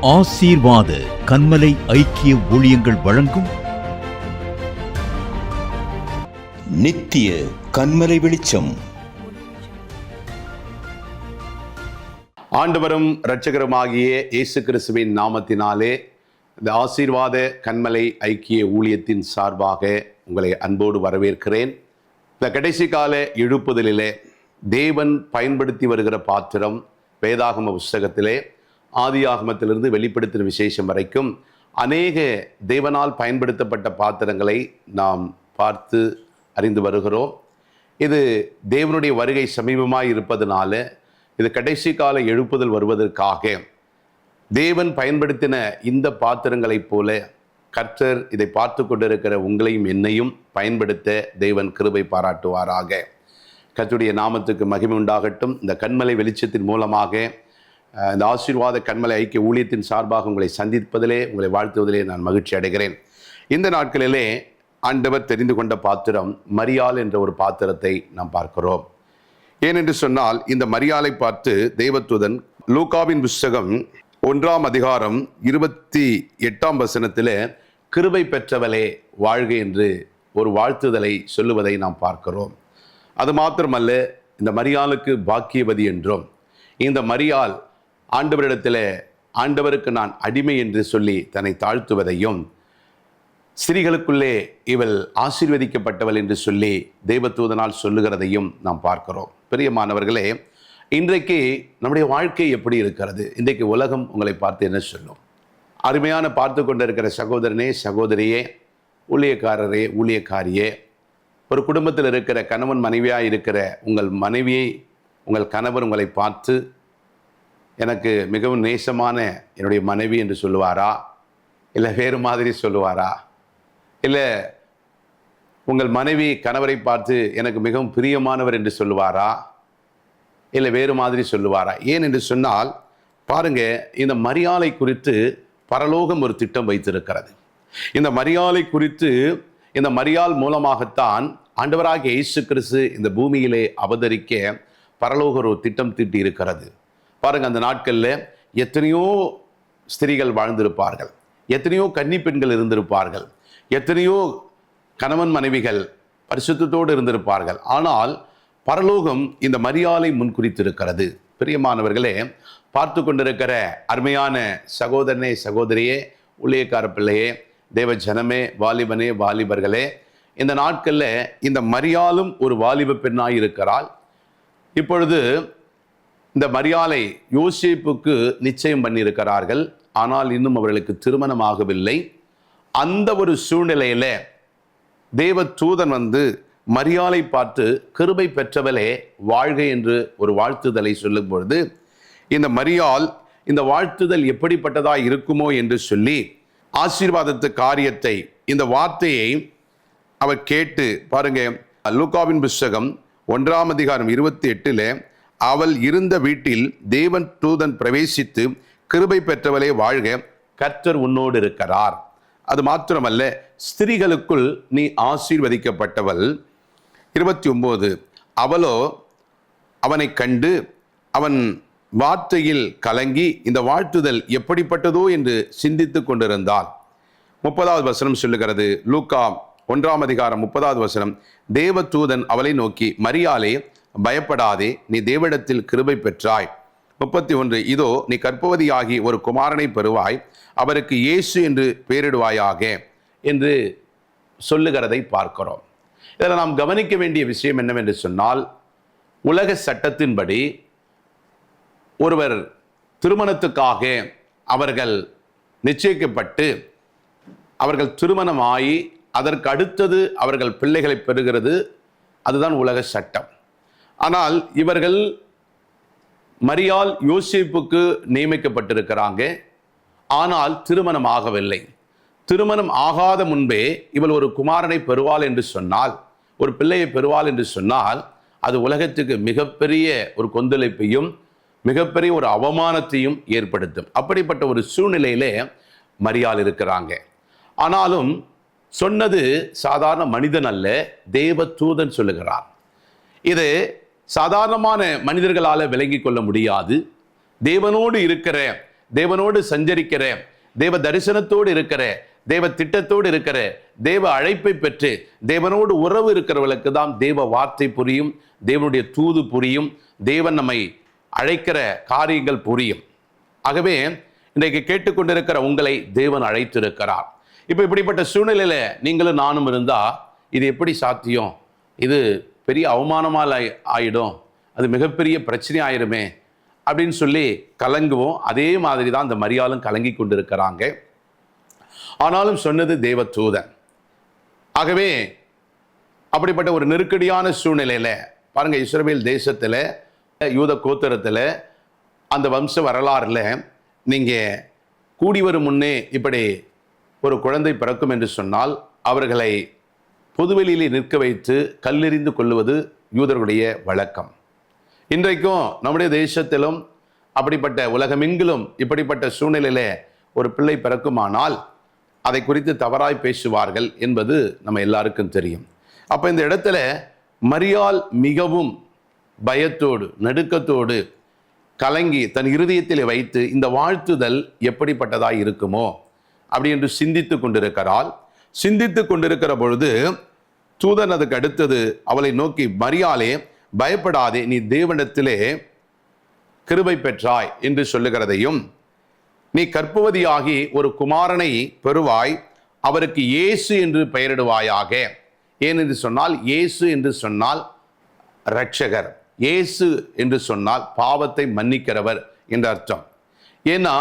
ஆசீர்வாத கன்மலை ஐக்கிய ஊழியங்கள் வழங்கும் நித்திய கன்மலை வெளிச்சம். ஆண்டவரும் இரட்சகருமாகிய இயேசு கிறிஸ்துவின் நாமத்தினாலே இந்த ஆசீர்வாத கன்மலை ஐக்கிய ஊழியத்தின் சார்பாக உங்களை அன்போடு வரவேற்கிறேன். இந்த கடைசி கால எழுப்புதலிலே தேவன் பயன்படுத்தி வருகிற பாத்திரம் வேதாகம புஸ்தகத்திலே ஆதியாகமத்திலிருந்து வெளிப்படுத்தின விசேஷம் வரைக்கும் அநேக தேவனால் பயன்படுத்தப்பட்ட பாத்திரங்களை நாம் பார்த்து அறிந்து வருகிறோம். இது தேவனுடைய வருகை சமீபமாக இருப்பதனால இது கடைசி கால எழுப்புதல் வருவதற்காக தேவன் பயன்படுத்தின இந்த பாத்திரங்களைப் போல கர்த்தர் இதை பார்த்து கொண்டிருக்கிற உங்களையும் என்னையும் பயன்படுத்த தேவன் கிருபை பாராட்டுவாராக. கர்த்தருடைய நாமத்துக்கு மகிமை உண்டாகட்டும். இந்த கன்மலை வெளிச்சத்தின் மூலமாக இந்த ஆசீர்வாத கன்மலை ஐக்கிய ஊழியத்தின் சார்பாக உங்களை சந்திப்பதிலே, உங்களை வாழ்த்துவதிலே நான் மகிழ்ச்சி அடைகிறேன். இந்த நாட்களிலே ஆண்டவர் தெரிந்து கொண்ட பாத்திரம் மரியாள் என்ற ஒரு பாத்திரத்தை நாம் பார்க்கிறோம். ஏனென்று சொன்னால் இந்த மரியாளை பார்த்து தேவதூதன் லூக்காவின் புஸ்தகம் 1 அதிகாரம் 28 வசனத்தில் கிருபை பெற்றவளே வாழ்க என்று ஒரு வாழ்த்துதலை சொல்லுவதை நாம் பார்க்கிறோம். அது மாத்திரமல்ல, இந்த மரியாளுக்கு பாக்கியவதி என்றும், இந்த மரியாள் ஆண்டவரிடத்தில் ஆண்டவருக்கு நான் அடிமை என்று சொல்லி தன்னை தாழ்த்துவதையும், ஸ்திரீகளுக்குள்ளே இவள் ஆசீர்வதிக்கப்பட்டவள் என்று சொல்லி தேவதூதனால் சொல்லுகிறதையும் நாம் பார்க்கிறோம். பிரியமானவர்களே, இன்றைக்கு நம்முடைய வாழ்க்கை எப்படி இருக்கிறது? இன்றைக்கு உலகம் உங்களை பார்த்து என்ன சொல்லும்? அருமையான பார்த்து கொண்டிருக்கிற சகோதரனே, சகோதரியே, ஊழியக்காரரே, ஊழியக்காரியே, ஒரு குடும்பத்தில் இருக்கிற கணவன் மனைவியாக இருக்கிற உங்கள் மனைவியை உங்கள் கணவர் உங்களை பார்த்து எனக்கு மிகவும் நேசமான என்னுடைய மனைவி என்று சொல்லுவாரா? இல்லை வேறு மாதிரி சொல்லுவாரா? இல்லை உங்கள் மனைவி கணவரை பார்த்து எனக்கு மிகவும் பிரியமானவர் என்று சொல்லுவாரா? இல்லை வேறு மாதிரி சொல்லுவாரா? ஏன் என்று சொன்னால் பாருங்க, இந்த மரியாளை குறித்து பரலோகம் ஒரு திட்டம் வைத்திருக்கிறது. இந்த மரியாளை குறித்து, இந்த மரியாள் மூலமாகத்தான் ஆண்டவராகிய இயேசு கிறிஸ்து இந்த பூமியிலே அவதரிக்க பரலோக ஒரு திட்டம் தீட்டி இருக்கிறது. பாருங்க, அந்த நாட்களில் எத்தனையோ ஸ்திரீகள் வாழ்ந்திருப்பார்கள், எத்தனையோ கன்னி பெண்கள் இருந்திருப்பார்கள், எத்தனையோ கணவன் மனைவிகள் பரிசுத்தத்தோடு இருந்திருப்பார்கள். ஆனால் பரலோகம் இந்த மரியாளை முன்குறித்திருக்கிறது. பிரியமானவர்களே, பார்த்து கொண்டிருக்கிற அருமையான சகோதரனே, சகோதரியே, ஊழியக்கார பிள்ளையே, தேவ ஜனமே, வாலிபனே, வாலிபர்களே, இந்த நாட்களில் இந்த மரியாளும் ஒரு வாலிப பெண்ணாய் இருக்கிறாள். இப்பொழுது இந்த மரியாளை யோசேப்புக்கு நிச்சயம் பண்ணியிருக்கிறார்கள். ஆனால் இன்னும் அவர்களுக்கு திருமணம் ஆகவில்லை. அந்த ஒரு சூழ்நிலையில தேவ தூதன் வந்து மரியாளை பார்த்து கிருபை பெற்றவளே வாழ்க என்று ஒரு வாழ்த்துதலை சொல்லும் பொழுது, இந்த மரியாள் இந்த வாழ்த்துதல் எப்படிப்பட்டதா இருக்குமோ என்று சொல்லி ஆசீர்வாதத்து காரியத்தை, இந்த வார்த்தையை அவர் கேட்டு பாருங்க, லூக்காவின் புஸ்தகம் 1 அதிகாரம் 28 அவள் இருந்த வீட்டில் தேவன் தூதன் பிரவேசித்து கிருபை பெற்றவளே வாழ்க, கர்த்தர் உன்னோடு இருக்கிறார். அது மாத்திரமல்ல, ஸ்திரீகளுக்குள் நீ ஆசீர்வதிக்கப்பட்டவள். 29 அவளோ அவனை கண்டு அவன் வார்த்தையில் கலங்கி இந்த வாழ்த்துதல் எப்படிப்பட்டதோ என்று சிந்தித்து கொண்டிருந்தாள். 30வது வசனம் சொல்லுகிறது, லூக்கா 1 அதிகாரம் 30வது வசனம், தேவ தூதன் அவளை நோக்கி, மரியாளே பயப்படாதே, நீ தேவனிடத்தில் கிருபை பெற்றாய். 31 இதோ நீ கர்ப்பவதியாகி ஒரு குமாரனை பெறுவாய், அவருக்கு இயேசு என்று பெயரிடுவாயாக என்று சொல்லுகிறதை பார்க்கிறோம். இதில் நாம் கவனிக்க வேண்டிய விஷயம் என்னவென்று சொன்னால், உலக சட்டத்தின்படி ஒருவர் திருமணத்துக்காக அவர்கள் நிச்சயிக்கப்பட்டு அவர்கள் திருமணமாகி அதற்கு அடுத்தது அவர்கள் பிள்ளைகளை பெறுகிறது, அதுதான் உலக சட்டம். ஆனால் இவர்கள் மரியாள் யோசேப்புக்கு நியமிக்கப்பட்டிருக்கிறாங்க. ஆனால் திருமணம் ஆகவில்லை. திருமணம் ஆகாத முன்பே இவள் ஒரு குமாரனை பெறுவாள் என்று சொன்னால், ஒரு பிள்ளையை பெறுவாள் என்று சொன்னால், அது உலகத்துக்கு மிகப்பெரிய ஒரு கொந்தளிப்பையும் மிகப்பெரிய ஒரு அவமானத்தையும் ஏற்படுத்தும். அப்படிப்பட்ட ஒரு சூழ்நிலையிலே மரியாள் இருக்கிறாங்க. ஆனாலும் சொன்னது சாதாரண மனிதன் அல்ல, தேவ தூதன் சொல்லுகிறார். இது சாதாரணமான மனிதர்களால் விளங்கி கொள்ள முடியாது. தேவனோடு இருக்கிற தேவனோடு சஞ்சரிக்கிற, தேவ தரிசனத்தோடு இருக்கிற, தேவ திட்டத்தோடு இருக்கிற, தேவ அழைப்பை பெற்று தேவனோடு உறவு இருக்கிறவர்களுக்கு தான் தேவ வார்த்தை புரியும், தேவனுடைய தூது புரியும், தேவன் நம்மை அழைக்கிற காரியங்கள் புரியும். ஆகவே இன்றைக்கு கேட்டுக்கொண்டிருக்கிற உங்களை தேவன் அழைத்திருக்கிறார். இப்போ இப்படிப்பட்ட சூழ்நிலையில நீங்களும் நானும் இருந்தா இது எப்படி சாத்தியம்? இது பெரிய அவமானமாக ஆயிடும், அது மிகப்பெரிய பிரச்சனை ஆயிருமே அப்படின்னு சொல்லி கலங்குவோம். அதே மாதிரி தான் இந்த மரியாளும் கலங்கி கொண்டிருக்கிறாங்க. ஆனாலும் சொன்னது தேவ தூதன். ஆகவே அப்படிப்பட்ட ஒரு நெருக்கடியான சூழ்நிலையில பாருங்க, இஸ்ரவேல் தேசத்தில் யூத கோத்திரத்தில் அந்த வம்ச வரலாறுல நீங்க கூடி வரும் முன்னே இப்படி ஒரு குழந்தை பிறக்கும் என்று சொன்னால் அவர்களை பொதுவெளியிலே நிற்க வைத்து கல்லெறிந்து கொள்ளுவது யூதர்களுடைய வழக்கம். இன்றைக்கும் நம்முடைய தேசத்திலும் அப்படிப்பட்ட உலகமெங்கிலும் இப்படிப்பட்ட சூழ்நிலையில ஒரு பிள்ளை பிறக்குமானால் அதை குறித்து தவறாய் பேசுவார்கள் என்பது நம்ம எல்லாருக்கும் தெரியும். அப்ப இந்த இடத்துல மரியாள் மிகவும் பயத்தோடு நடுக்கத்தோடு கலங்கி தன் இருதயத்தில் வைத்து இந்த வாழ்த்துதல் எப்படிப்பட்டதாய் இருக்குமோ அப்படி என்று சிந்தித்து கொண்டிருக்கிறாள். சிந்தித்து கொண்டிருக்கிற பொழுது தூதன் அதுக்கு அடுத்தது அவளை நோக்கி, மரியாளே பயப்படாதே, நீ தேவனிடத்திலே கிருபை பெற்றாய் என்று சொல்லுகிறதையும், நீ கர்ப்பவதியாகி ஒரு குமாரனை பெறுவாய், அவருக்கு இயேசு என்று பெயரிடுவாயாக. ஏன் என்று சொன்னால், இயேசு என்று சொன்னால் இரட்சகர், இயேசு என்று சொன்னால் பாவத்தை மன்னிக்கிறவர் என்ற அர்த்தம். ஏன்னா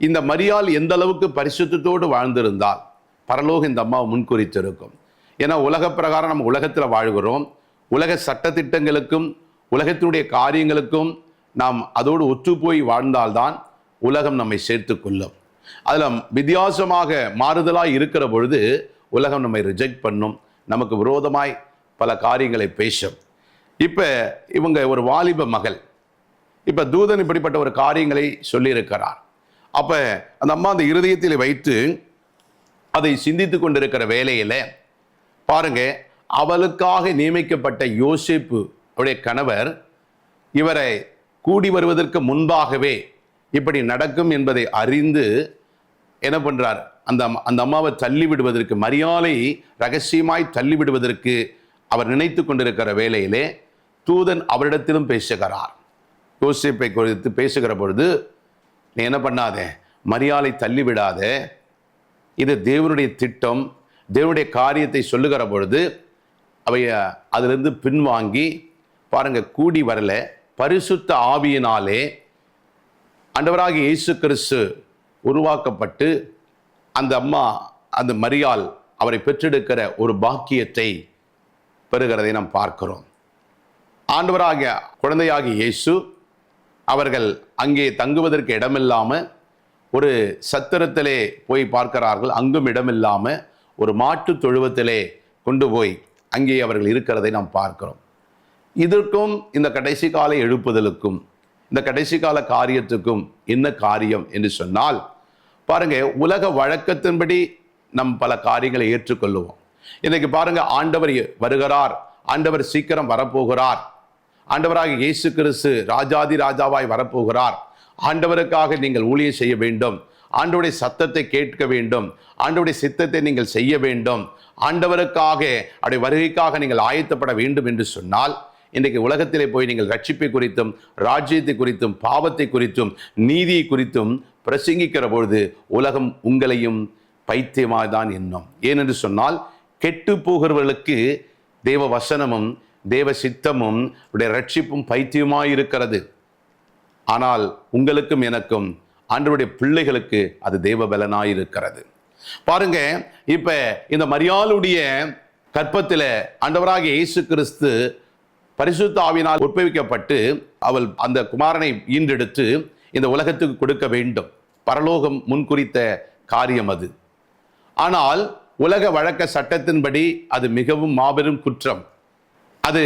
இந்த மரியாள் எந்த அளவுக்கு பரிசுத்தத்தோடு வாழ்ந்திருந்தால் பரலோக இந்த அம்மாவை முன்குறித்திருக்கும். ஏன்னா உலக பிரகாரம் நம்ம உலகத்தில் வாழ்கிறோம், உலக சட்டத்திட்டங்களுக்கும் உலகத்தினுடைய காரியங்களுக்கும் நாம் அதோடு ஒத்து போய் வாழ்ந்தால்தான் உலகம் நம்மை சேர்த்து கொள்ளும். அதில் வித்தியாசமாக மாறுதலாய் இருக்கிற பொழுது உலகம் நம்மை ரிஜெக்ட் பண்ணும், நமக்கு விரோதமாய் பல காரியங்களை பேசும். இப்போ இவங்க ஒரு வாலிப மகள், இப்போ தூதன் இப்படிப்பட்ட ஒரு காரியங்களை சொல்லியிருக்கிறார். அப்போ அந்த அம்மா அந்த இருதயத்தில் வைத்து அதை சிந்தித்து கொண்டிருக்கிற வேளையில் பாருங்க, அவளுக்காக நியமிக்கப்பட்ட யோசேப்பு அவருடைய கணவர் இவரை கூடி வருவதற்கு முன்பாகவே இப்படி நடக்கும் என்பதை அறிந்து என்ன பண்றார், அந்த அம்மாவை தள்ளிவிடுவதற்கு, மரியாளை ரகசியமாய் தள்ளிவிடுவதற்கு அவர் நினைத்து கொண்டிருக்கிற வேளையிலே தூதன் அவரிடத்திலும் பேசுகிறார். யோசேப்பை குறித்து பேசுகிற பொழுது, நீ என்ன பண்ணாதே, மரியாளை தள்ளிவிடாத, இது தேவனுடைய திட்டம், தேவனுடைய காரியத்தை சொல்லுகிற பொழுது அவை அதிலிருந்து பின்வாங்கி பாருங்க, கூடி வரல, பரிசுத்த ஆவியினாலே ஆண்டவராகிய இயேசு கிறிஸ்து உருவாக்கப்பட்டு அந்த அம்மா அந்த மரியாள் அவரை பெற்றெடுக்கிற ஒரு பாக்கியத்தை பெறுகிறதை நாம் பார்க்கிறோம். ஆண்டவராகிய குழந்தையாகிய இயேசு அவர்கள் அங்கே தங்குவதற்கு இடமில்லாமல் ஒரு சத்திரத்திலே போய் பார்க்கிறார்கள். அங்கும் இடமில்லாமல் ஒரு மாட்டு தொழுவத்திலே கொண்டு போய் அங்கே அவர்கள் இருக்கிறதை நாம் பார்க்கிறோம். இதற்கும் இந்த கடைசி கால எழுப்புதலுக்கும் இந்த கடைசி கால காரியத்துக்கும் என்ன காரியம் என்று சொன்னால், பாருங்க, உலக வழக்கத்தின்படி நம் பல காரியங்களை ஏற்றுக்கொள்ளுவோம். இன்னைக்கு பாருங்க, ஆண்டவர் வருகிறார், ஆண்டவர் சீக்கிரம் வரப்போகிறார், ஆண்டவராக இயேசு கிறிஸ்து ராஜாதி ராஜாவாய் வரப்போகிறார், ஆண்டவருக்காக நீங்கள் ஊழியம் செய்ய வேண்டும், ஆண்டவருடைய சத்தத்தை கேட்க வேண்டும், ஆண்டவருடைய சித்தத்தை நீங்கள் செய்ய வேண்டும், ஆண்டவருக்காக அவருடைய வருகைக்காக நீங்கள் ஆயத்தப்பட வேண்டும் என்று சொன்னால், இன்றைக்கு உலகத்திலே போய் நீங்கள் ரட்சிப்பை குறித்தும் ராஜ்யத்தை குறித்தும் பாவத்தை குறித்தும் நீதியை குறித்தும் பிரசங்கிக்கிற பொழுது உலகம் உங்களையும் பைத்தியமாக தான் எண்ணும். ஏனென்று சொன்னால், கெட்டு போகிறவர்களுக்கு தேவ வசனமும் தேவ சித்தமும் ரட்சிப்பும் பைத்தியமாய் இருக்கிறது. ஆனால் உங்களுக்கும் எனக்கும் ஆண்டவருடைய பிள்ளைகளுக்கு அது தேவ பலனாய் இருக்கிறது. பாருங்க, இப்ப இந்த மரியாளுடைய கற்பத்தில ஆண்டவராகிய இயேசு கிறிஸ்து பரிசுத்த ஆவியினால் உட்பவிக்கப்பட்டு அவள் அந்த குமாரனை ஈன்றெடுத்து இந்த உலகத்துக்கு கொடுக்க வேண்டும். பரலோகம் முன்குறித்த காரியம் அது. ஆனால் உலக வழக்க சட்டத்தின்படி அது மிகவும் மாபெரும் குற்றம். அது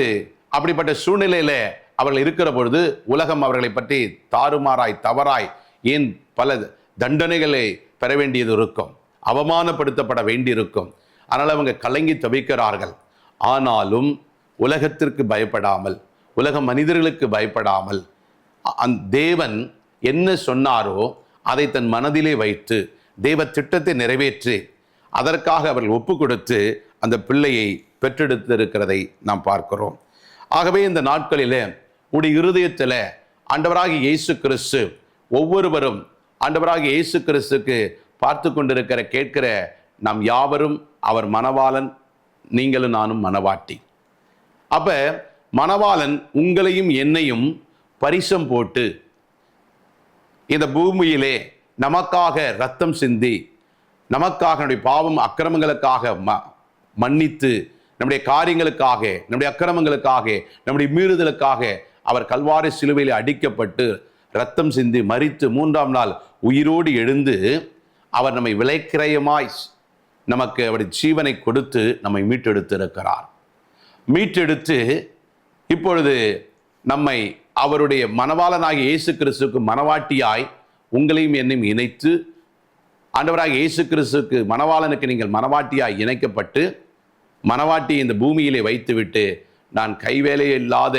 அப்படிப்பட்ட சூழ்நிலையில அவர்கள் இருக்கிற பொழுது உலகம் அவர்களை பற்றி தாறுமாறாய் தவறாய் ஏன் பல தண்டனைகளை பெற வேண்டியது இருக்கும், அவமானப்படுத்தப்பட வேண்டியிருக்கும். அதனால் அவங்க கலங்கி தவிக்கிறார்கள். ஆனாலும் உலகத்திற்கு பயப்படாமல், உலக மனிதர்களுக்கு பயப்படாமல், தேவன் என்ன சொன்னாரோ அதை தன் மனதிலே வைத்து தேவ திட்டத்தை நிறைவேற்றி அதற்காக அவர்கள் ஒப்பு கொடுத்து அந்த பிள்ளையை பெற்றெடுத்திருக்கிறதை நாம் பார்க்கிறோம். ஆகவே இந்த நாட்களிலே உடைய இருதயத்தில் ஆண்டவராகிய இயேசு கிறிஸ்து ஒவ்வொருவரும் ஆண்டவராகிய இயேசு கிறிஸ்துக்கு பார்த்து கொண்டிருக்கிற கேட்கிற நாம் யாவரும் அவர் மணவாளன், நீங்களும் நானும் மணவாட்டி. அப்ப மணவாளன் உங்களையும் என்னையும் பரிசம் போட்டு இந்த பூமியிலே நமக்காக ரத்தம் சிந்தி நமக்காக நம்முடைய பாவம் அக்கிரமங்களுக்காக மன்னித்து நம்முடைய காரியங்களுக்காக நம்முடைய அக்கிரமங்களுக்காக நம்முடைய மீறுதலுக்காக அவர் கல்வாரி சிலுவையில் அடிக்கப்பட்டு ரத்தம் சிந்தி மரித்து 3ஆம் நாள் உயிரோடு எழுந்து அவர் நம்மை விலைக்கிரயமாய் நமக்கு அவருடைய ஜீவனை கொடுத்து நம்மை மீட்டெடுத்து இருக்கிறார். மீட்டெடுத்து இப்பொழுது நம்மை அவருடைய மணவாளனாகிய இயேசு கிறிஸ்துவுக்கு மணவாட்டியாய் உங்களையும் என்னையும் இணைத்து ஆண்டவராகிய இயேசு கிறிஸ்துவுக்கு மணவாளனுக்கு நீங்கள் மணவாட்டியாய் இணைக்கப்பட்டு மணவாட்டி இந்த பூமியிலே வைத்துவிட்டு நான் கைவேலை இல்லாத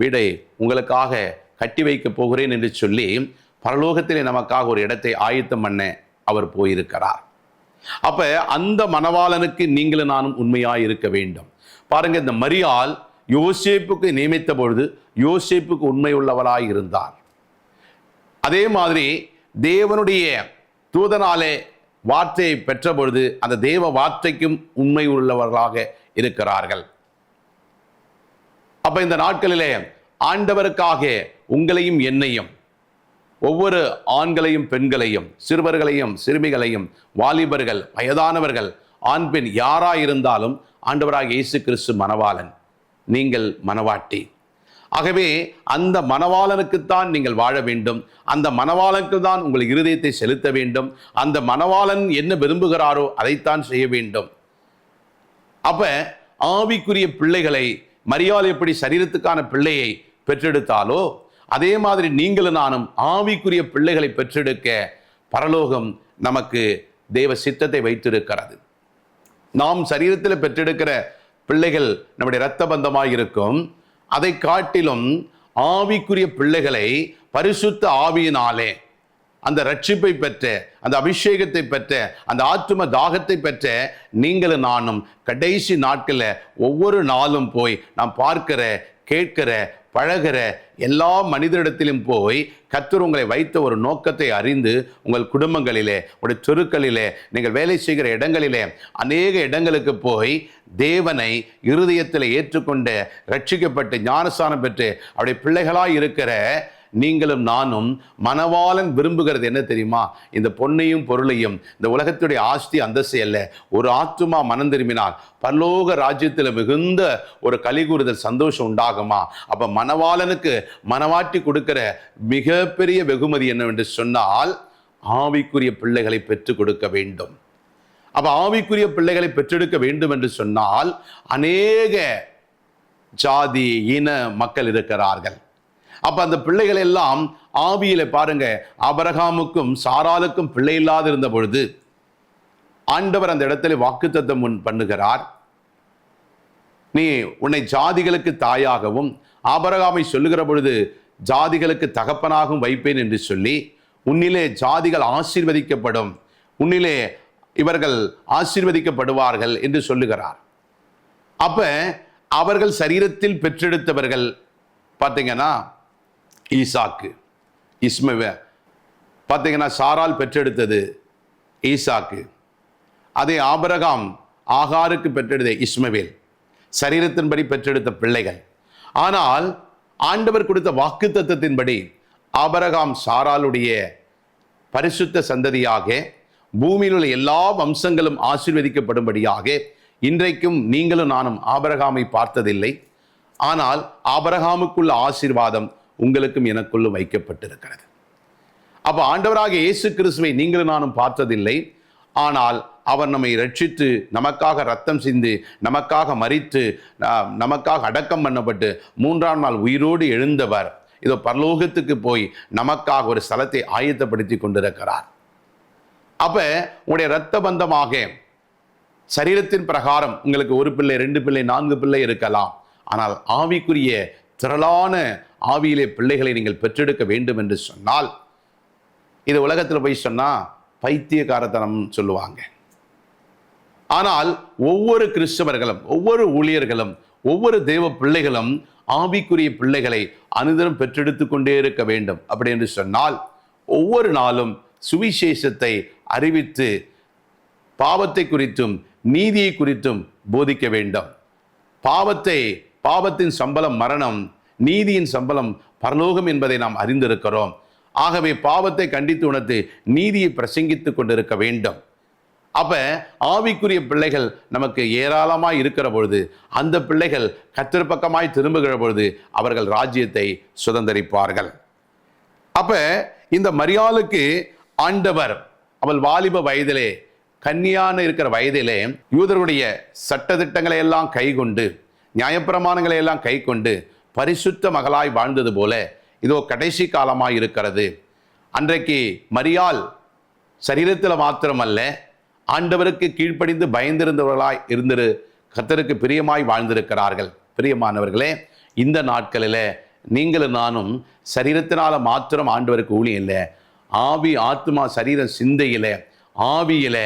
வீடை உங்களுக்காக கட்டி வைக்கப் போகிறேன் என்று சொல்லி பரலோகத்திலே நமக்காக ஒரு இடத்தை ஆயத்தம் பண்ண அவர் போயிருக்கிறார். அப்ப அந்த மணவாளனுக்கு நீங்களும் நானும் உண்மையாய் இருக்க வேண்டும். பாருங்க, இந்த மரியாள் யோசேப்புக்கு நியமித்த பொழுது யோசேப்புக்கு உண்மை உள்ளவராய் இருந்தார். அதே மாதிரி தேவனுடைய தூதனாலே வார்த்தையை பெற்ற பொழுது அந்த தேவ வார்த்தைக்கும் உண்மை உள்ளவர்களாக இருக்கிறார்கள். அப்ப இந்த நாட்களிலே ஆண்டவருக்காக உங்களையும் என்னையும், ஒவ்வொரு ஆண்களையும் பெண்களையும் சிறுவர்களையும் சிறுமிகளையும் வாலிபர்கள் வயதானவர்கள் ஆண் பெண் யாராயிருந்தாலும் ஆண்டவராக இயேசு கிறிஸ்து மணவாளன், நீங்கள் மணவாட்டி. ஆகவே அந்த மணவாளனுக்குத்தான் நீங்கள் வாழ வேண்டும். அந்த மணவாளனுக்கு தான் உங்கள் இருதயத்தை செலுத்த வேண்டும். அந்த மணவாளன் என்ன விரும்புகிறாரோ அதைத்தான் செய்ய வேண்டும். அப்ப ஆவிக்குரிய பிள்ளைகளை மரியாள் எப்படி சரீரத்துக்கான பிள்ளையை பெற்றெடுத்தாலோ அதே மாதிரி நீங்களும் நானும் ஆவிக்குரிய பிள்ளைகளை பெற்றெடுக்க பரலோகம் நமக்கு தேவ சித்தத்தை வைத்திருக்கிறது. நாம் சரீரத்தில் பெற்றெடுக்கிற பிள்ளைகள் நம்முடைய இரத்த பந்தமாய் இருக்கும். அதை காட்டிலும் ஆவிக்குரிய பிள்ளைகளை பரிசுத்த ஆவியினாலே அந்த ரட்சிப்பை பெற்ற, அந்த அபிஷேகத்தை பெற்ற, அந்த ஆத்தும தாகத்தை பெற்ற நீங்களும் நானும் கடைசி நாட்களில் ஒவ்வொரு நாளும் போய் நாம் பார்க்கிற, கேட்கிற, பழகிற எல்லா மனிதரிடத்திலும் போய் கர்த்தர் உங்களை வைத்த ஒரு நோக்கத்தை அறிந்து உங்கள் குடும்பங்களிலே, உங்களுடைய தெருக்களிலே, நீங்கள் வேலை செய்கிற இடங்களிலே அநேக இடங்களுக்கு போய் தேவனை இருதயத்தில் ஏற்றுக்கொண்டு ரட்சிக்கப்பட்டு ஞானஸ்தானம் பெற்று அவருடைய பிள்ளைகளாய் இருக்கிற நீங்களும் நானும் மணவாளன் விரும்புகிறது என்ன தெரியுமா? இந்த பொன்னையும் பொருளையும், இந்த உலகத்துடைய ஆஸ்தி அந்தஸ்து அல்ல. ஒரு ஆத்துமா மனம் திரும்பினால் பரலோக ராஜ்யத்தில் மிகுந்த ஒரு கலிகூறுதல் சந்தோஷம் உண்டாகுமா? அப்ப மணவாளனுக்கு மணவாட்டி கொடுக்கிற மிகப்பெரிய வெகுமதி என்னவென்று சொன்னால் ஆவிக்குரிய பிள்ளைகளை பெற்றுக் கொடுக்க வேண்டும். அப்ப ஆவிக்குரிய பிள்ளைகளை பெற்றெடுக்க வேண்டும் என்று சொன்னால் அநேக ஜாதி இன மக்கள் இருக்கிறார்கள். அப்ப அந்த பிள்ளைகள் எல்லாம் ஆவியில பாருங்க, ஆபிரகாமுக்கும் சாராளுக்கும் பிள்ளை இல்லாது இருந்த பொழுது ஆண்டவர் அந்த இடத்துல வாக்குத்தத்தம் பண்ணுகிறார். நீ உன்னை ஜாதிகளுக்கு தாயாகவும் ஆபிரகாமை சொல்லுகிற பொழுது ஜாதிகளுக்கு தகப்பனாகவும் வைப்பேன் என்று சொல்லி உன்னிலே ஜாதிகள் ஆசீர்வதிக்கப்படும், உன்னிலே இவர்கள் ஆசீர்வதிக்கப்படுவார்கள் என்று சொல்லுகிறார். அப்ப அவர்கள் சரீரத்தில் பெற்றெடுத்தவர்கள் பார்த்தீங்கன்னா ஈசாக்கு, இஸ்மவேல். பார்த்தீங்கன்னா சாராள் பெற்றெடுத்தது ஈசாக்கு. அதே ஆபிரகாம் ஆகாருக்கு பெற்றெடுத்த இஸ்மவேல், சரீரத்தின்படி பெற்றெடுத்த பிள்ளைகள். ஆனால் ஆண்டவர் கொடுத்த வாக்குத்தத்தத்தின்படி ஆபிரகாம் சாராளுடைய பரிசுத்த சந்ததியாக பூமியில் உள்ள எல்லா வம்சங்களும் ஆசீர்வதிக்கப்படும்படியாக இன்றைக்கும் நீங்களும் நானும் ஆபிரகாமை பார்த்ததில்லை. ஆனால் ஆபிரகாமுக்குள்ள ஆசீர்வாதம் உங்களுக்கும் எனக்குள்ளும் வைக்கப்பட்டிருக்கிறது. அப்ப ஆண்டவராகிய இயேசு கிறிஸ்துவை நீங்களும் நானும் பார்த்ததில்லை. ஆனால் அவர் நம்மை ரட்சித்து நமக்காக ரத்தம் சிந்தி நமக்காக மரித்து நமக்காக அடக்கம் பண்ணப்பட்டு 3ஆம் நாள் உயிரோடு எழுந்தவர் இதோ பரலோகத்துக்கு போய் நமக்காக ஒரு ஸ்தலத்தை ஆயத்தப்படுத்தி கொண்டிருக்கிறார். அப்ப உங்களுடைய இரத்த பந்தமாக சரீரத்தின் பிரகாரம் உங்களுக்கு 1 பிள்ளை 2 பிள்ளை 4 பிள்ளை இருக்கலாம். ஆனால் ஆவிக்குரிய திரளான ஆவியிலே பிள்ளைகளை நீங்கள் பெற்றெடுக்க வேண்டும் என்று சொன்னால் இது உலகத்தில் போய் சொன்னா பைத்தியக்காரத்தனம் சொல்லுவாங்க. ஆனால் ஒவ்வொரு கிறிஸ்தவர்களும், ஒவ்வொரு ஊழியர்களும், ஒவ்வொரு தேவ பிள்ளைகளும் ஆவிக்குரிய பிள்ளைகளை அனுதினம் பெற்றெடுத்து கொண்டே இருக்க வேண்டும். அப்படி என்று சொன்னால் ஒவ்வொரு நாளும் சுவிசேஷத்தை அறிவித்து பாவத்தை குறித்தும் நீதியை குறித்தும் போதிக்க வேண்டும். பாவத்தின் சம்பளம் மரணம், நீதியின் சம்பளம் பரலோகம் என்பதை நாம் அறிந்திருக்கிறோம். ஆகவே பாவத்தை கண்டித்து உணர்த்து நீதியை பிரசங்கித்துக் கொண்டிருக்க வேண்டும். அப்ப ஆவிக்குரிய பிள்ளைகள் நமக்கு ஏராளமாய் இருக்கிற பொழுது, அந்த பிள்ளைகள் கர்த்தர் பக்கமாய் திரும்புகிற பொழுது அவர்கள் ராஜ்யத்தை சுதந்தரிப்பார்கள். அப்ப இந்த மரியாளுக்கு ஆண்டவர் அவள் வாலிப வயதிலே, கன்னியான இருக்கிற வயதிலே யூதருடைய சட்டதிட்டங்களை எல்லாம் கைக்கொண்டு, நியாயப்பிரமாணங்களை எல்லாம் கைக்கொண்டு பரிசுத்த மகளாய் வாழ்ந்தது போல இதோ கடைசி காலமாய் இருக்கிறது. அன்றைக்கு மரியாள் சரீரத்தில் மாத்திரமல்ல, ஆண்டவருக்கு கீழ்ப்படிந்து பயந்திருந்தவர்களாய் இருந்து கர்த்தருக்கு பிரியமாய் வாழ்ந்திருக்கிறார்கள். பிரியமானவர்களே, இந்த நாட்களில் நீங்களும் நானும் சரீரத்தினால மாத்திரம் ஆண்டவருக்கு ஊழியம் இல்லை, ஆவி ஆத்மா சரீர சிந்தையில ஆவியில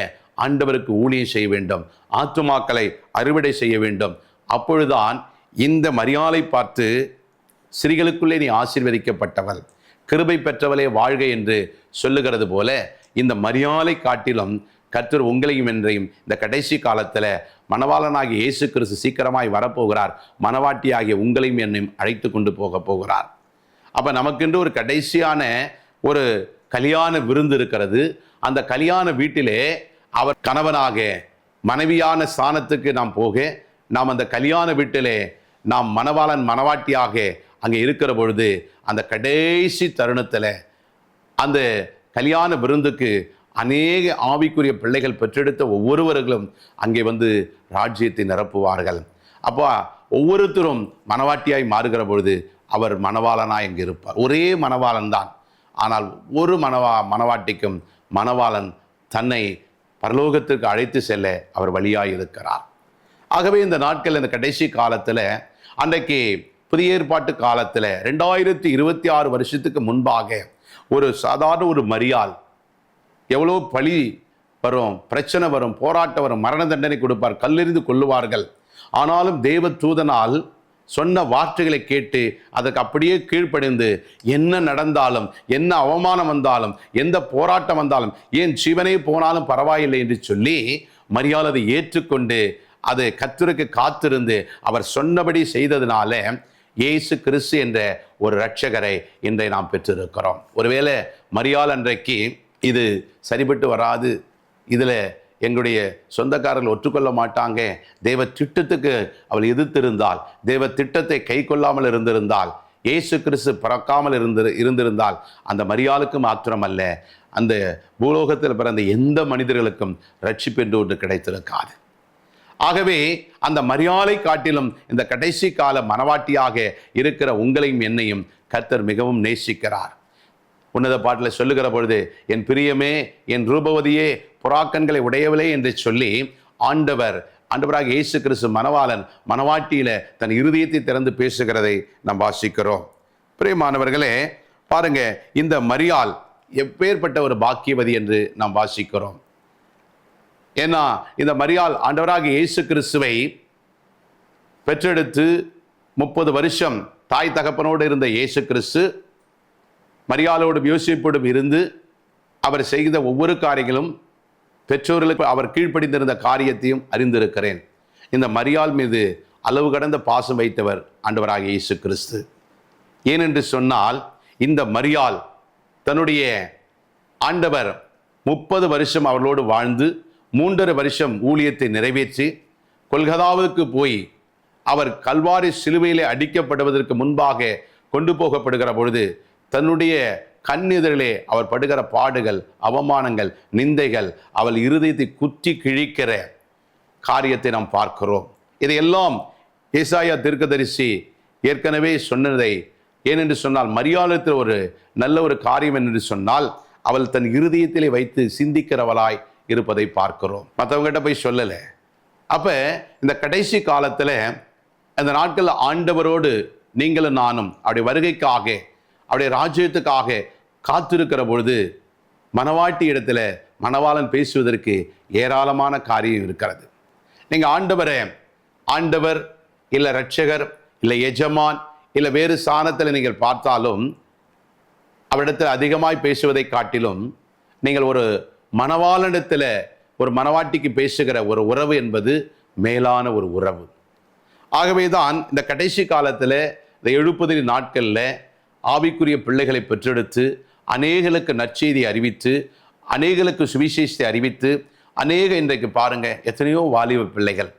ஆண்டவருக்கு ஊழியம் செய்ய வேண்டும், ஆத்துமாக்களை அறுவடை செய்ய வேண்டும். அப்பொழுதுதான் இந்த மரியாளை பார்த்து ஸ்திரீகளுக்குள்ளே நீ ஆசீர்வதிக்கப்பட்டவள், கிருபை பெற்றவளே வாழ்க என்று சொல்லுகிறது போல இந்த மரியாளை காட்டிலும் கர்த்தர் உங்களையும் என்றையும் இந்த கடைசி காலத்தில் மணவாளனாகிய இயேசு கிறிஸ்து சீக்கிரமாய் வரப்போகிறார். மணவாட்டியாகிய உங்களையும் என்னையும் அழைத்து கொண்டு போகிறார். அப்போ நமக்கென்று ஒரு கடைசியான ஒரு கல்யாண விருந்து இருக்கிறது. அந்த கல்யாண வீட்டிலே அவர் கணவனாக மனைவியான ஸ்தானத்துக்கு நாம் போக, நாம் அந்த கல்யாண வீட்டிலே நாம் மணவாளன் மணவாட்டியாக அங்கே இருக்கிற பொழுது, அந்த கடைசி தருணத்தில் அந்த கல்யாண விருந்துக்கு அநேக ஆவிக்குரிய பிள்ளைகள் பெற்றெடுத்த ஒவ்வொருவர்களும் அங்கே வந்து ராஜ்யத்தை நிரப்புவார்கள். அப்போ ஒவ்வொருத்தரும் மணவாட்டியாய் மாறுகிற பொழுது அவர் மணவாளனாய் அங்கே இருப்பார். ஒரே மணவாளன் தான், ஆனால் ஒரு மணவாட்டிக்கும் மணவாளன் தன்னை பரலோகத்திற்கு அழைத்து செல்ல அவர் வழியாய் இருக்கிறார். ஆகவே இந்த நாட்கள், இந்த கடைசி காலத்தில், அன்றைக்கு புதிய ஏற்பாட்டு காலத்தில் 2026 வருஷத்துக்கு முன்பாக ஒரு சாதாரண ஒரு மரியாள் எவ்வளோ பழி வரும், பிரச்சனை வரும், போராட்டம் வரும், மரண தண்டனை கொடுப்பார், கல்லெறிந்து கொள்ளுவார்கள். ஆனாலும் தேவ தூதனால் சொன்ன வார்த்தைகளை கேட்டு அதற்கு அப்படியே கீழ்ப்படிந்து, என்ன நடந்தாலும், என்ன அவமானம் வந்தாலும், எந்த போராட்டம் வந்தாலும், ஏன் ஜீவனே போனாலும் பரவாயில்லை என்று சொல்லி மரியாள் அதை ஏற்றுக்கொண்டு அது கர்த்தருக்கு காத்திருந்து அவர் சொன்னபடி செய்ததினால இயேசு கிறிஸ்து என்ற ஒரு இரட்சகரை இன்றை நாம் பெற்றிருக்கிறோம். ஒருவேளை மரியாள் அன்றைக்கு இது சரிபட்டு வராது, இதில் எங்களுடைய சொந்தக்காரர்கள் ஒற்றுக்கொள்ள மாட்டாங்க, தேவ திட்டத்துக்கு அவள் எதிர்த்திருந்தால், தேவ திட்டத்தை கை கொள்ளாமல் இருந்திருந்தால், இயேசு கிறிஸ்து பிறக்காமல் இருந்திருந்தால், அந்த மரியாளுக்கு மாத்திரமல்ல, அந்த பூலோகத்தில் பிறந்த எந்த மனிதர்களுக்கும் ரட்சிப்பு என்று ஒன்று கிடைத்திருக்காது. ஆகவே அந்த மரியாளை காட்டிலும் இந்த கடைசி கால மணவாட்டியாக இருக்கிற உங்களையும் என்னையும் கர்த்தர் மிகவும் நேசிக்கிறார். உன்னத பாட்டில் சொல்லுகிற பொழுது, என் பிரியமே, என் ரூபவதியே, புறாக்கண்களை உடையவளே என்று சொல்லி ஆண்டவராக இயேசு கிறிஸ்து மணவாளன் மணவாட்டியில தன் இருதயத்தை திறந்து பேசுகிறதை நாம் வாசிக்கிறோம். பிரியமானவர்களே, பாருங்க, இந்த மரியாள் எப்பேற்பட்ட ஒரு பாக்கியவதி என்று நாம் வாசிக்கிறோம். ஏன்னா இந்த மரியாள் ஆண்டவராக இயேசு கிறிஸ்துவை பெற்றெடுத்து 30 வருஷம் தாய் தகப்பனோடு இருந்த இயேசு கிறிஸ்து மரியாளோடும் யோசிப்போடும் இருந்து அவர் செய்த ஒவ்வொரு காரியங்களும், பெற்றோர்களுக்கு அவர் கீழ்ப்படிந்திருந்த காரியத்தையும் அறிந்திருக்கிறேன். இந்த மரியாள் மீது அளவு கடந்த பாசம் வைத்தவர் ஆண்டவராக இயேசு கிறிஸ்து. ஏனென்று சொன்னால், இந்த மரியாள் தன்னுடைய ஆண்டவர் 30 வருஷம் அவர்களோடு வாழ்ந்து 3.5 வருஷம் ஊழியத்தை நிறைவேற்றி கொல்கதாவுக்கு போய் அவர் கல்வாரி சிலுவையிலே அடிக்கப்படுவதற்கு முன்பாக கொண்டு போகப்படுகிற பொழுது தன்னுடைய கண்ணெதிரிலே அவர் படுகிற பாடுகள், அவமானங்கள், நிந்தைகள், அவள் இருதயத்தை குத்தி கிழிக்கிற காரியத்தை நாம் பார்க்கிறோம். இதையெல்லாம் ஏசாயா தீர்க்கதரிசி ஏற்கனவே சொன்னதை, ஏனென்று சொன்னால் மரியாளத்தில் ஒரு நல்ல ஒரு காரியம் என்று சொன்னால் அவள் தன் இருதயத்திலே வைத்து சிந்திக்கிறவளாய் இருப்பதை பார்க்கிறோம். மற்றவங்ககிட்ட போய் சொல்லலை. அப்ப இந்த கடைசி காலத்துல இந்த நாட்களில் ஆண்டவரோடு நீங்களும் நானும் அவருடைய வருகைக்காக, அவருடைய ராஜ்யத்துக்காக காத்திருக்கிற பொழுது மணவாட்டி இடத்துல மணவாளன் பேசுவதற்கு ஏராளமான காரியம் இருக்கிறது. நீங்கள் ஆண்டவர் இல்லை இரட்சகர் இல்லை எஜமான் இல்லை வேறு ஸ்தானத்தில் நீங்கள் பார்த்தாலும் அவரிடத்தில் அதிகமாய் பேசுவதை காட்டிலும் நீங்கள் ஒரு மணவாளனிடத்தில் ஒரு மணவாட்டிக்கு பேசுகிற ஒரு உறவு என்பது மேலான ஒரு உறவு. ஆகவே தான் இந்த கடைசி காலத்தில் இந்த 70 நாட்களில் ஆவிக்குரிய பிள்ளைகளை பெற்றெடுத்து அநேகளுக்கு நற்செய்தி அறிவித்து அநேகளுக்கு சுவிசேஷத்தை அறிவித்து இன்றைக்கு பாருங்க, எத்தனையோ வாலிப பிள்ளைகள்,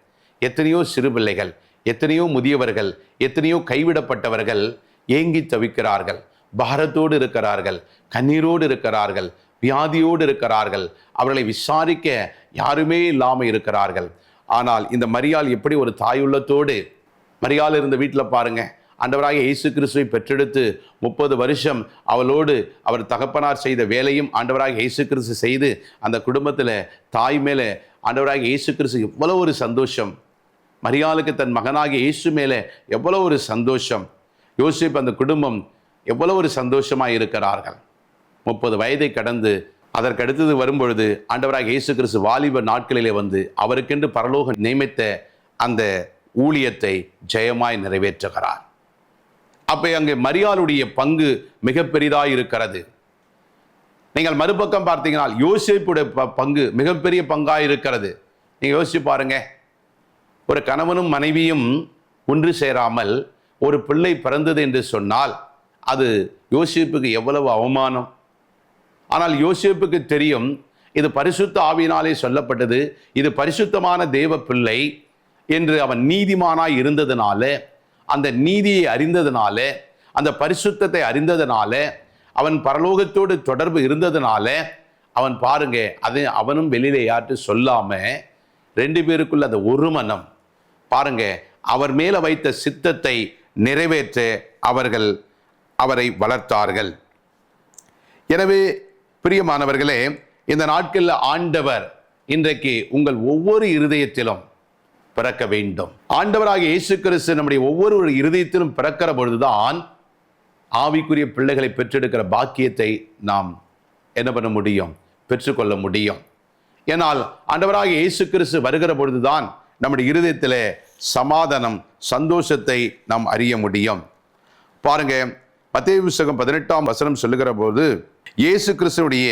எத்தனையோ சிறு பிள்ளைகள், எத்தனையோ முதியவர்கள், எத்தனையோ கைவிடப்பட்டவர்கள் ஏங்கி தவிக்கிறார்கள், பாரத்தோடு இருக்கிறார்கள், கண்ணீரோடு இருக்கிறார்கள், வியாதியோடு இருக்கிறார்கள், அவர்களை விசாரிக்க யாருமே இல்லாமல் இருக்கிறார்கள். ஆனால் இந்த மரியாள் எப்படி ஒரு தாயுள்ளத்தோடு மரியாள் இருந்த வீட்டில் பாருங்க, ஆண்டவராகிய இயேசு கிறிஸ்துவை பெற்றெடுத்து 30 வருஷம் அவளோடு அவர் தகப்பனார் செய்த வேலையும் ஆண்டவராகிய இயேசு கிறிஸ்து செய்து அந்த குடும்பத்தில் தாய் மேலே ஆண்டவராகிய இயேசு கிறிஸ்து எவ்வளோ ஒரு சந்தோஷம், மரியாளுக்கு தன் மகனாகிய இயேசு மேலே எவ்வளோ ஒரு சந்தோஷம், யோசேப்பு அந்த குடும்பம் எவ்வளோ ஒரு சந்தோஷமாக இருக்கிறார்கள். 30 வயதை கடந்து அதற்கு அடுத்தது வரும்பொழுது ஆண்டவராகிய இயேசு கிறிஸ்து வாலிப நாட்களிலே வந்து அவருக்கென்று பரலோகம் நியமித்த அந்த ஊழியத்தை ஜெயமாய் நிறைவேற்றுகிறார். அப்போ அங்கே மரியாளுடைய பங்கு மிக பெரிதாக இருக்கிறது. நீங்கள் மறுபக்கம் பார்த்தீங்கன்னா யோசேப்புடைய பங்கு மிகப்பெரிய பங்காக இருக்கிறது. நீங்கள் யோசிச்சு பாருங்க, ஒரு கணவனும் மனைவியும் ஒன்று சேராமல் ஒரு பிள்ளை பிறந்தது என்று சொன்னால் அது யோசேப்புக்கு எவ்வளவு அவமானம். ஆனால் யோசேப்புக்கு தெரியும், இது பரிசுத்த ஆவியினாலே சொல்லப்பட்டது, இது பரிசுத்தமான தேவ பிள்ளை என்று அவன் நீதிமானாய் இருந்ததுனால, அந்த நீதியை அறிந்ததுனால, அந்த பரிசுத்தத்தை அறிந்ததுனால, அவன் பரலோகத்தோடு தொடர்பு இருந்ததுனால அவன் பாருங்க, அது அவனும் வெளியில யார்ட்டு சொல்லாம 2 பேருக்குள்ள அந்த ஒரு மனம் பாருங்க, அவர் மேல வைத்த சித்தத்தை நிறைவேற்ற அவர்கள் அவரை வளர்த்தார்கள். எனவே பிரியமானவர்களே, இந்த நாட்களில் ஆண்டவர் இன்றைக்கு உங்கள் ஒவ்வொரு இருதயத்திலும் பிறக்க வேண்டும். ஆண்டவராகிய இயேசு கிறிஸ்து நம்முடைய ஒவ்வொரு இருதயத்திலும் பிறக்கிற பொழுதுதான் ஆவிக்குரிய பிள்ளைகளை பெற்றெடுக்கிற பாக்கியத்தை நாம் என்ன பண்ண முடியும், பெற்றுக்கொள்ள முடியும். ஏனால் ஆண்டவராகிய இயேசு கிறிஸ்து வருகிற பொழுதுதான் நம்முடைய இருதயத்தில் சமாதானம், சந்தோஷத்தை நாம் அறிய முடியும். பாருங்க, மத்தேயு புத்தகம் 18ஆம் வசனம் சொல்லுகிற போது, இயேசு கிறிஸ்துடைய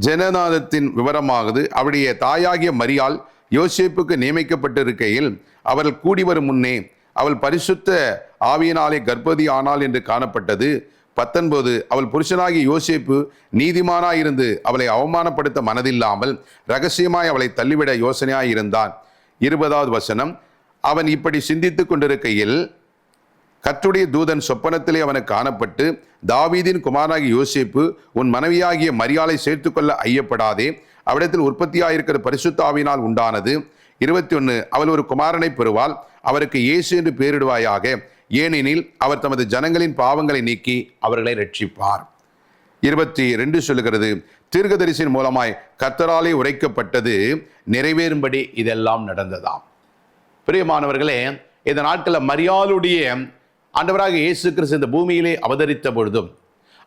ஜனநாதத்தின் விவரமாகுது, அவருடைய தாயாகிய மரியாள் யோசேப்புக்கு நியமிக்கப்பட்டிருக்கையில் அவள் கூடி வரும் முன்னே அவள் பரிசுத்த ஆவியினாலே கர்ப்பவதி ஆனாள் என்று காணப்பட்டது. 19 அவள் புருஷனாகிய யோசேப்பு நீதிமானாயிருந்து அவளை அவமானப்படுத்த மனதில்லாமல் இரகசியமாய் அவளை தள்ளிவிட யோசனையாய் இருந்தான். 20வது வசனம், அவன் இப்படி சிந்தித்து கொண்டிருக்கையில் கர்த்தருடைய தூதன் சொப்பனத்திலே அவனுக்கு காணப்பட்டு, தாவீதின் குமாரனாகிய யோசேப்பு, உன் மனைவியாகிய மரியாளை சேர்த்துக்கொள்ள ஐயப்படாதே, அவ்விடத்தில் உற்பத்தியாயிருக்கிற பரிசுத்த ஆவியினால் உண்டானது. 21 அவள் ஒரு குமாரனை பெறுவாள், அவருக்கு இயேசு என்று பெயரிடுவாயாக, ஏனெனில் அவர் தமது ஜனங்களின் பாவங்களை நீக்கி அவர்களை ரட்சிப்பார். 22 சொல்லுகிறது, தீர்க்கதரிசியின் மூலமாய் கர்த்தராலே உரைக்கப்பட்டது நிறைவேறும்படி இதெல்லாம் நடந்ததாம். பிரியமானவர்களே, இந்த நாட்களில் மரியாளுடைய ஆண்டவராகிய இயேசு கிறிஸ்து இந்த பூமியிலே அவதரித்த பொழுதும்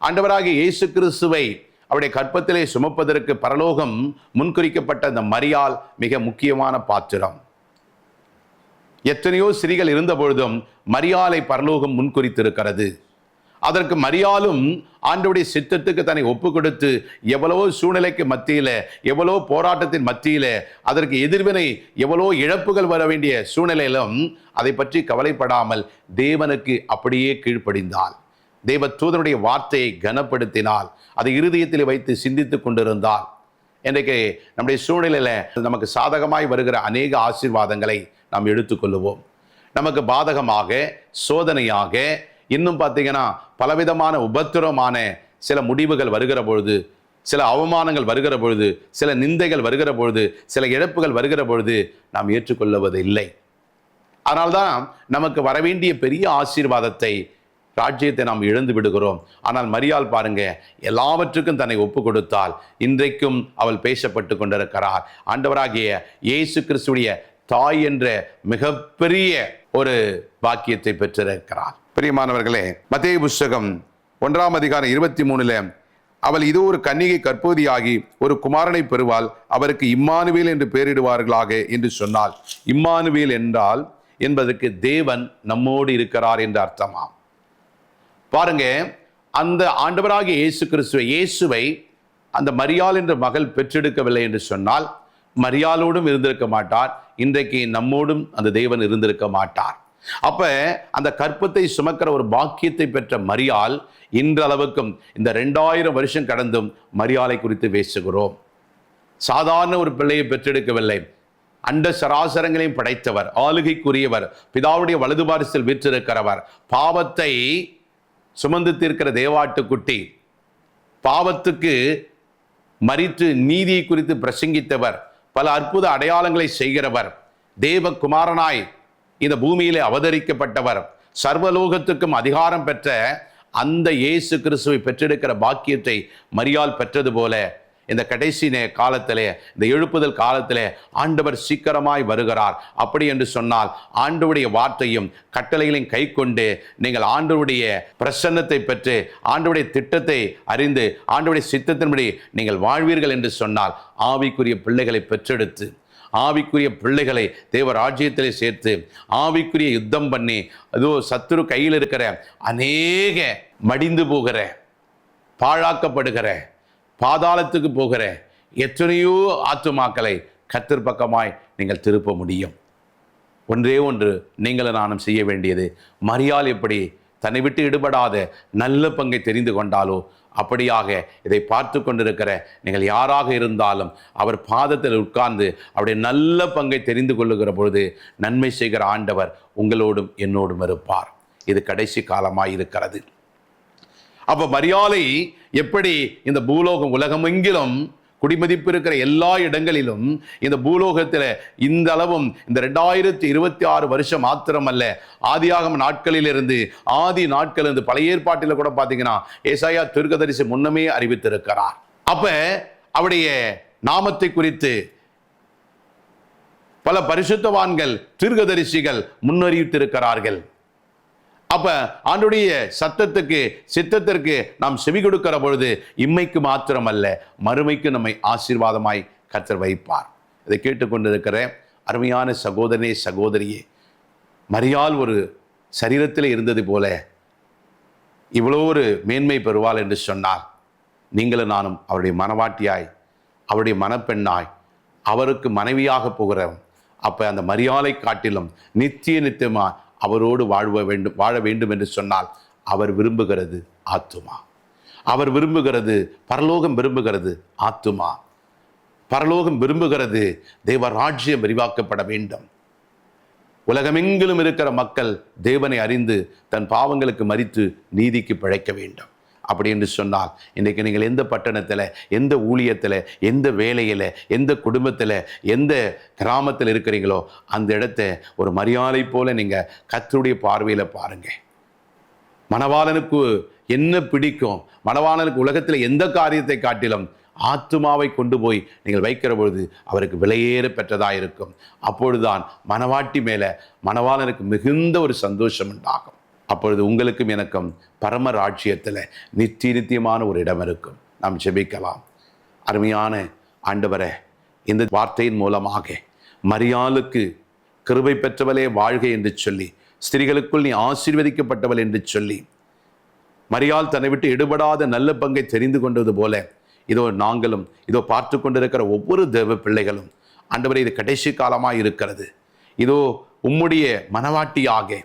ஆண்டவராகிய இயேசு கிறிஸ்துவை அவருடைய கற்பத்திலே சுமப்பதற்கு பரலோகம் முன்குறிக்கப்பட்ட அந்த மரியாள் மிக முக்கியமான பாத்திரம். எத்தனையோ ஸ்திரீகள் இருந்த பொழுதும் மரியாளை பரலோகம் முன்குறித்திருக்கிறது. அதற்கு மரியாளும் ஆண்டவருடைய சித்தத்துக்கு தன்னை ஒப்பு கொடுத்து எவ்வளவோ சூழ்நிலைக்கு மத்தியில, எவ்வளோ போராட்டத்தின் மத்தியில, அதற்கு எதிர்வினை எவ்வளோ இழப்புகள் வர வேண்டிய சூழ்நிலையிலும் அதை பற்றி கவலைப்படாமல் தேவனுக்கு அப்படியே கீழ்ப்படிந்தாள். தேவ தூதனுடைய வார்த்தையை கனப்படுத்தினால், அதை இருதயத்தில் வைத்து சிந்தித்துக் கொண்டிருந்தால், இன்றைக்கு நம்முடைய சூழ்நிலையில நமக்கு சாதகமாய் வருகிற அநேக ஆசீர்வாதங்களை நாம் எடுத்துக்கொள்ளுவோம். நமக்கு பாதகமாக, சோதனையாக, இன்னும் பார்த்தீங்கன்னா பலவிதமான உபத்திரமான சில முடிவுகள் வருகிற பொழுது, சில அவமானங்கள் வருகிற பொழுது, சில நிந்தைகள் வருகிற பொழுது, சில இழப்புகள் வருகிற பொழுது நாம் ஏற்றுக்கொள்வது இல்லை. அதனால்தான் நமக்கு வரவேண்டிய பெரிய ஆசீர்வாதத்தை, ராஜ்யத்தை நாம் இழந்து விடுகிறோம். ஆனால் மரியாள் பாருங்க, எல்லாவற்றுக்கும் தன்னை ஒப்பு கொடுத்தால் இன்றைக்கும் அவள் பேசப்பட்டு கொண்டிருக்கிறார். ஆண்டவராகிய இயேசு கிறிஸ்துடைய தாய் என்ற மிகப்பெரிய ஒரு பாக்கியத்தை பெற்றிருக்கிறார். பிரியமானவர்களே, மத்தேயு புத்தகம் 1ஆம் அதிகாரம் 23 அவள் இது ஒரு கன்னிகை கற்போதியாகி ஒரு குமாரனை பெறுவாள், அவருக்கு இம்மானுவேல் என்று பெயரிடுவார்களாக என்று சொன்னாள். இம்மானுவேல் என்றால் என்பதற்கு தேவன் நம்மோடு இருக்கிறார் என்று அர்த்தமாம். பாருங்க, அந்த ஆண்டவராகிய இயேசுவை அந்த மரியாள் என்ற மகள் பெற்றெடுக்கவில்லை என்று சொன்னால் மரியாளோடும் இருந்திருக்க மாட்டார், இன்றைக்கு நம்மோடும் அந்த தேவன் இருந்திருக்க மாட்டார். அப்ப அந்த கற்பத்தை சுமக்கிற ஒரு பாக்கியத்தை பெற்ற மரியாள் இன்றளவுக்கும் இந்த 2000 வருஷம் கடந்தும் மரியாளை குறித்து பேசுகிறோம். சாதாரண ஒரு பிள்ளையை பெற்றெடுக்கவில்லை, அண்ட சராசரங்களையும் படைத்தவர், ஆளுகைக்குரியவர், பிதாவுடைய வலது பாரிசில் வீற்றிருக்கிறவர், பாவத்தை சுமந்து தீர்க்கிற தேவாட்டுக்குட்டி, பாவத்துக்கு மரித்து நீதியை குறித்து பிரசங்கித்தவர், பல அற்புத அடையாளங்களை செய்கிறவர், தேவகுமாரனாய் இந்த பூமியிலே அவதரிக்கப்பட்டவர், சர்வலோகத்துக்கும் அதிகாரம் பெற்ற அந்த இயேசு கிறிஸ்துவை பெற்றெடுக்கிற பாக்கியத்தை மரியாள் பெற்றது போல இந்த கடைசி காலத்திலே, இந்த எழுப்புதல் காலத்திலே ஆண்டவர் சீக்கிரமாய் வருகிறார். அப்படி என்று சொன்னால் ஆண்டவருடைய வார்த்தையும் கட்டளைகளையும் கை கொண்டு நீங்கள் ஆண்டவருடைய பிரசன்னத்தை பெற்று ஆண்டவருடைய திட்டத்தை அறிந்து ஆண்டவருடைய சித்தத்தின்படி நீங்கள் வாழ்வீர்கள் என்று சொன்னால் ஆவிக்குரிய பிள்ளைகளை பெற்றெடுத்து ஆவிக்குரிய பிள்ளைகளை தேவ ராஜ்யத்திலே சேர்த்து ஆவிக்குரிய யுத்தம் பண்ணி அதோ சத்துரு கையில் இருக்கிற அநேக மடிந்து போகிற, பாழாக்கப்படுகிற, பாதாளத்துக்கு போகிற எத்தனையோ ஆத்துமாக்களை கர்த்தர் பக்கமாய் நீங்கள் திருப்ப முடியும். ஒன்றே ஒன்று நீங்களும் நானும் செய்ய வேண்டியது, மரியாள் எப்படி தன்னை விட்டு ஈடுபடாத நல்ல பங்கை தெரிந்து கொண்டாலோ அப்படியாக இதை பார்த்து கொண்டிருக்கிற நீங்கள் யாராக இருந்தாலும் அவர் பாதத்தில் உட்கார்ந்து அவருடைய நல்ல பங்கை தெரிந்து கொள்ளுகிற பொழுது நன்மை செய்கிற ஆண்டவர் உங்களோடும் என்னோடும் இருப்பார். இது கடைசி காலமாய் இருக்கிறது. அப்ப மரியாளை எப்படி இந்த பூலோகம் உலகமெங்கிலும் குடிமதிப்பு இருக்கிற எல்லா இடங்களிலும் இந்த பூலோகத்தில் இந்த அளவும் இந்த 2026 வருஷம் மாத்திரமல்ல, ஆதியாகம நாட்களிலிருந்து ஆதி நாட்களிலிருந்து பழைய ஏற்பாட்டில் கூட பார்த்தீங்கன்னா ஏசாயா தீர்க்கதரிசி முன்னமே அறிவித்திருக்கிறார். அப்ப அவருடைய நாமத்தை குறித்து பல பரிசுத்தவான்கள் தீர்க்கதரிசிகள் முன்னறிவித்திருக்கிறார்கள். அப்ப ஆண்டுடைய சத்தத்துக்கு சித்தத்திற்கு நாம் செவி கொடுக்கிற பொழுது இம்மைக்கு மாத்திரமல்ல மறுமைக்கு நம்மை ஆசீர்வாதமாய் கர்த்தர் வைப்பார். இதை கேட்டுக்கொண்டிருக்கிற அருமையான சகோதரனே சகோதரியே, மரியாள் ஒரு சரீரத்தில் இருந்தது போல இவ்வளோ ஒரு மேன்மை பெறுவாள் என்று சொன்னால் நீங்களும் நானும் அவருடைய மனவாட்டியாய் அவருடைய மனப்பெண்ணாய் அவருக்கு மனைவியாக போகிறோம். அப்ப அந்த மரியாளை காட்டிலும் நித்தியமா அவரோடு வாழ வேண்டும் என்று சொன்னால் அவர் விரும்புகிறது ஆத்துமா, அவர் விரும்புகிறது பரலோகம், விரும்புகிறது ஆத்துமா, பரலோகம் விரும்புகிறது தேவ ராஜ்யம் விரிவாக்கப்பட வேண்டும். உலகமெங்கிலும் இருக்கிற மக்கள் தேவனை அறிந்து தன் பாவங்களுக்கு மரித்து நீதிக்கு பிழைக்க வேண்டும். அப்படி என்று சொன்னால் இன்றைக்கு நீங்கள் எந்த பட்டணத்தில், எந்த ஊழியத்தில், எந்த வேலையில், எந்த குடும்பத்தில், எந்த கிராமத்தில் இருக்கிறீங்களோ அந்த இடத்தை ஒரு மரியாதை போல நீங்கள் கர்த்தருடைய பார்வையில் பாருங்க. மணவாளனுக்கு என்ன பிடிக்கும், மணவாளனுக்கு உலகத்தில் எந்த காரியத்தை காட்டிலும் ஆத்துமாவை கொண்டு போய் நீங்கள் வைக்கிற பொழுது அவருக்கு விலையேற பெற்றதாக இருக்கும். அப்பொழுதுதான் மணவாட்டி மேலே மணவாளனுக்கு மிகுந்த ஒரு சந்தோஷம் உண்டாகும். அப்பொழுது உங்களுக்கும் எனக்கும் பரம ராஜ்யத்தில் நித்தியமான ஒரு இடம் இருக்கும். நாம் ஜெபிக்கலாம். அருமையான ஆண்டவரே, இந்த வார்த்தையின் மூலமாக மரியாளுக்கு கிருபை பெற்றவளே வாழ்க என்று சொல்லி, ஸ்திரீகளுக்குள் நீ ஆசீர்வதிக்கப்பட்டவள் என்று சொல்லி, மரியாள் தன்னை விட்டு எடுபடாத நல்ல பங்கை தெரிந்து கொண்டது போல இதோ நாங்களும் இதோ பார்த்து கொண்டிருக்கிற ஒவ்வொரு தேவ பிள்ளைகளும் ஆண்டவரே இது கடைசி காலமாக இருக்கிறது, இதோ உம்முடைய மனவாட்டியாக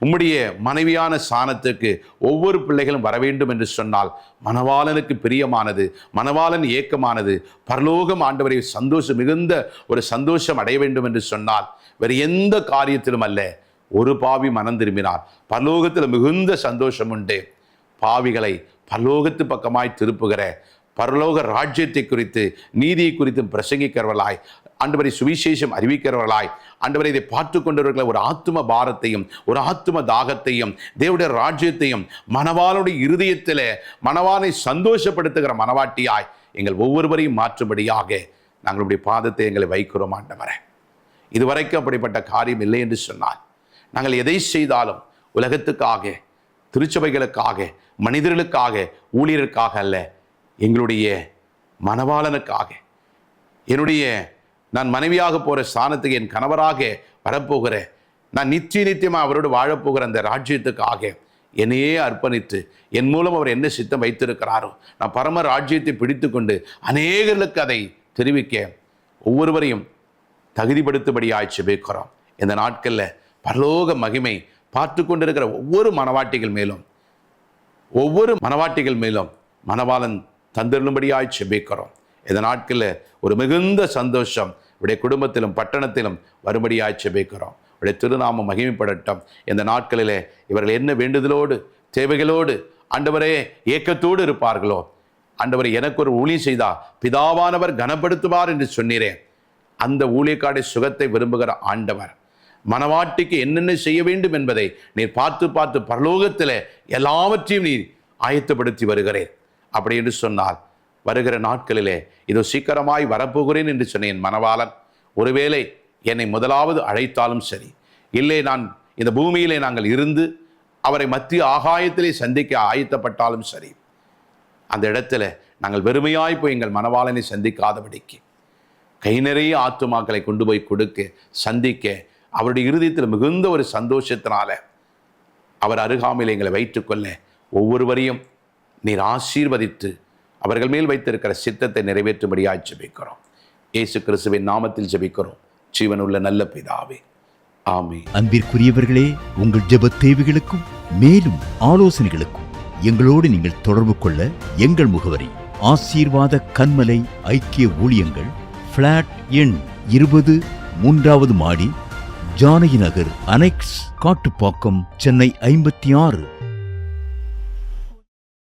உம்முடைய மனைவியான ஸ்தானத்துக்கு ஒவ்வொரு பிள்ளைகளும் வர வேண்டும் என்று சொன்னால் மணவாளனுக்கு பிரியமானது, மணவாளன் ஏக்கமானது பரலோகம் ஆண்டவரை சந்தோஷம் மிகுந்த ஒரு சந்தோஷம் அடைய வேண்டும் என்று சொன்னால் வேறு எந்த காரியத்திலும் அல்ல. ஒரு பாவி மனம் திரும்பினார் பரலோகத்தில் மிகுந்த சந்தோஷம் உண்டு. பாவிகளை பரலோகத்து பக்கமாய் திருப்புகிற பரலோக ராஜ்யத்தை குறித்து நீதியை குறித்து பிரசங்கிக்கிறவர்களாய் ஆண்டவரை சுவிசேஷம் அறிவிக்கிறவர்களாய் ஆண்டவரை இதை பார்த்து கொண்டவர்களை ஒரு ஆத்தும பாரத்தையும் ஒரு ஆத்தும தாகத்தையும் தேவனுடைய ராஜ்யத்தையும் மணவாளுடைய இருதயத்தில் மணவாளனை சந்தோஷப்படுத்துகிற மணவாட்டியாய் எங்கள் ஒவ்வொருவரையும் மாற்றும்படியாக நாங்களுடைய பாதத்தை எங்களை வைக்கிறோம். ஆண்டவரே, இதுவரைக்கும் அப்படிப்பட்ட காரியம் இல்லை என்று சொன்னால் நாங்கள் எதை செய்தாலும் உலகத்துக்காக, திருச்சபைகளுக்காக, மனிதர்களுக்காக, ஊழியருக்காக அல்ல, எங்களுடைய மணவாளனுக்காக, என்னுடைய நான் மனைவியாக போகிற ஸ்தானத்துக்கு என் கணவராக வரப்போகிற, நான் நித்தியமாக அவரோடு வாழப்போகிற அந்த ராஜ்யத்துக்காக என்னையே அர்ப்பணித்து என் மூலம் அவர் என்ன சித்தம் வைத்திருக்கிறாரோ நான் பரம ராஜ்யத்தை பிடித்து கொண்டு அநேகர்களுக்கு அதை தெரிவிக்க ஒவ்வொருவரையும் தகுதிப்படுத்தும்படியாய் ஜெபிக்கிறோம். இந்த நாட்களில் பரலோக மகிமை பார்த்து கொண்டிருக்கிற ஒவ்வொரு மணவாட்டிகள் மேலும் மணவாளன் தந்திரும்படியாய் ஜெபிக்கிறோம். இந்த நாட்களில் ஒரு மிகுந்த சந்தோஷம் உடைய குடும்பத்திலும் பட்டணத்திலும் வரும்படியாய் ஜெபிக்கிறோம். உடைய திருநாமம் மகிமைப்படட்டும். இந்த நாட்களிலே இவர்கள் என்ன வேண்டுதலோடு தேவைகளோடு ஆண்டவரே ஏக்கத்தோடு இருப்பார்களோ, ஆண்டவரே எனக்கு ஒரு ஊழியம் செய்தா பிதாவானவர் கனப்படுத்துவார் என்று சொன்னீரே, அந்த ஊழியக்காடைய சுகத்தை விரும்புகிற ஆண்டவர் மணவாட்டிக்கு என்னென்ன செய்ய வேண்டும் என்பதை நீர் பார்த்து பரலோகத்தில் எல்லாவற்றையும் நீர் ஆயத்தப்படுத்தி வருகிறேன். அப்படி என்று சொன்னால் வருகிற நாட்களிலே இதோ சீக்கிரமாய் வரப்போகிறேன் என்று சொன்ன என் மணவாளன் ஒருவேளை என்னை முதலாவது அழைத்தாலும் சரி, இல்லை நான் இந்த பூமியிலே நாங்கள் இருந்து அவரை மத்திய ஆகாயத்திலே சந்திக்க ஆயத்தப்பட்டாலும் சரி, அந்த இடத்துல நாங்கள் வெறுமையாய் போய் எங்கள் மணவாளனை சந்திக்காதபடிக்கு கை நிறைய ஆத்துமாக்களை கொண்டு போய் கொடுக்க சந்திக்க அவருடைய இருதயத்தில் மிகுந்த ஒரு சந்தோஷத்தினால அவர் அருகாமையில் எங்களை வைத்துக்கொள்ள ஒவ்வொருவரையும் நீர் ஆசீர்வதித்து அவர்கள் மேல் வைத்திருக்கிற சித்தத்தை நிறைவேற்றும்படியாய் ஜெபிக்கிறோம். இயேசு கிறிஸ்துவின் நாமத்தில் ஜெபிக்கிறோம் ஜீவனுள்ள நல்ல பிதாவே, ஆமென். அன்பிற்குரியவர்களே, உங்கள் ஜெப தேவைகளுக்கும் மேலும் ஆலோசனைகளுக்கும் எங்களோடு நீங்கள் தொடர்பு கொள்ள எங்கள் முகவரி ஆசீர்வாத கன்மலை ஐக்கிய ஊழியங்கள், பிளாட் எண் 20, 3வது மாடி, ஜானகி நகர், அனெக்ஸ், காட்டுப்பாக்கம், சென்னை 56.